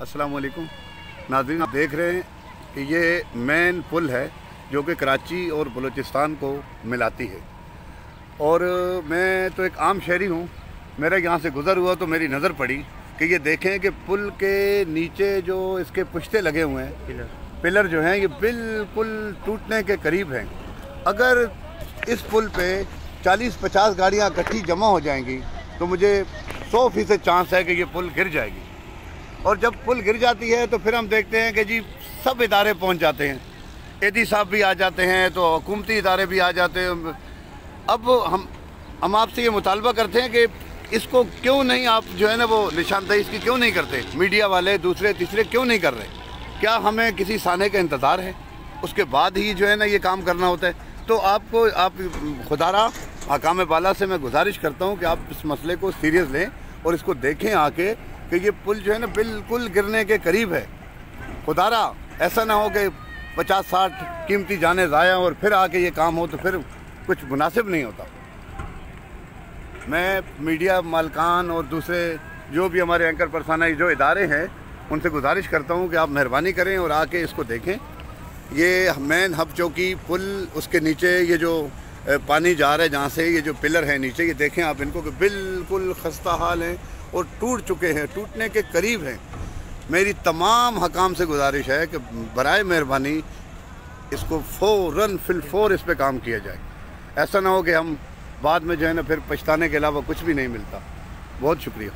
अस्सलाम वालेकुम नाज़रीन, आप देख रहे हैं कि ये मेन पुल है जो कि कराची और बलूचिस्तान को मिलाती है। और मैं तो एक आम शहरी हूँ, मेरा यहाँ से गुज़र हुआ तो मेरी नज़र पड़ी कि ये देखें कि पुल के नीचे जो इसके पुश्ते लगे हुए हैं, पिलर जो हैं, ये बिल्कुल टूटने के करीब हैं। अगर इस पुल पे 40-50 गाड़ियाँ इकट्ठी जमा हो जाएंगी तो मुझे 100% चांस है कि ये पुल गिर जाएगी। और जब पुल गिर जाती है तो फिर हम देखते हैं कि जी सब इदारे पहुंच जाते हैं, एडी साहब भी आ जाते हैं, तो हुकूमती इदारे भी आ जाते हैं। अब हम आपसे ये मुतालबा करते हैं कि इसको क्यों नहीं आप जो है ना वो निशानदेही इसकी क्यों नहीं करते, मीडिया वाले दूसरे तीसरे क्यों नहीं कर रहे? क्या हमें किसी साने का इंतज़ार है? उसके बाद ही जो है ना ये काम करना होता है। तो आप खुदारा हकाम बाला से मैं गुजारिश करता हूँ कि आप इस मसले को सीरियस लें और इसको देखें आके कि ये पुल जो है ना बिल्कुल गिरने के करीब है। खुदारा ऐसा ना हो कि 50-60 कीमती जाने ज़ाया और फिर आके ये काम हो तो फिर कुछ मुनासिब नहीं होता। मैं मीडिया मालकान और दूसरे जो भी हमारे एंकर परसाना जो इदारे हैं उनसे गुजारिश करता हूँ कि आप मेहरबानी करें और आके इसको देखें। ये मेन हब चौकी पुल, उसके नीचे ये जो पानी जा रहा है जहाँ से, ये जो पिलर है नीचे, ये देखें आप इनको कि बिल्कुल खस्ता हाल हैं और टूट चुके हैं, टूटने के करीब हैं। मेरी तमाम हकाम से गुजारिश है कि बराए मेहरबानी इसको फ़ौर इस पे काम किया जाए। ऐसा ना हो कि हम बाद में जो है ना फिर पछताने के अलावा कुछ भी नहीं मिलता। बहुत शुक्रिया।